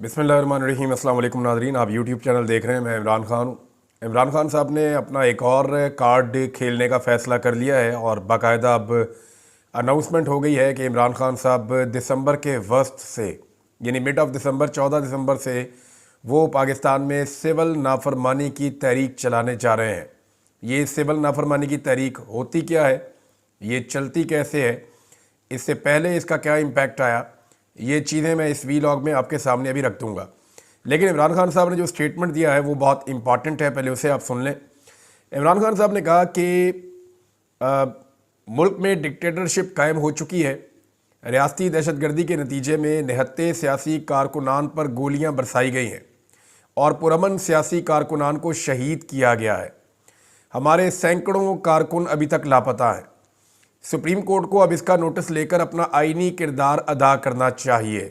बिस्मिल्लाहिर्रहमानिर्रहीम। अस्सलाम वालेकुम नाज़रीन, आप यूट्यूब चैनल देख रहे हैं। मैं इमरान खान हूँ। इमरान खान साहब ने अपना एक और कार्ड खेलने का फ़ैसला कर लिया है और बाकायदा अब अनाउंसमेंट हो गई है कि इमरान खान साहब दिसंबर के वस्त से यानी मिड ऑफ दिसंबर 14 दिसंबर से वो पाकिस्तान में सिविल नाफरमानी की तहरीक चलाने जा रहे हैं। ये सिविल नाफरमानी की तहरीक होती क्या है, ये चलती कैसे है, इससे पहले इसका क्या इम्पैक्ट आया, ये चीज़ें मैं इस वीलॉग में आपके सामने अभी रख दूँगा। लेकिन इमरान खान साहब ने जो स्टेटमेंट दिया है वो बहुत इंपॉर्टेंट है, पहले उसे आप सुन लें। इमरान खान साहब ने कहा कि मुल्क में डिक्टेटरशिप कायम हो चुकी है। रियासती दहशतगर्दी के नतीजे में निहत्ते सियासी कारकुनान पर गोलियां बरसाई गई हैं और पुरअमन सियासी कारकुनान को शहीद किया गया है। हमारे सैकड़ों कारकुन अभी तक लापता हैं। सुप्रीम कोर्ट को अब इसका नोटिस लेकर अपना आईनी किरदार अदा करना चाहिए।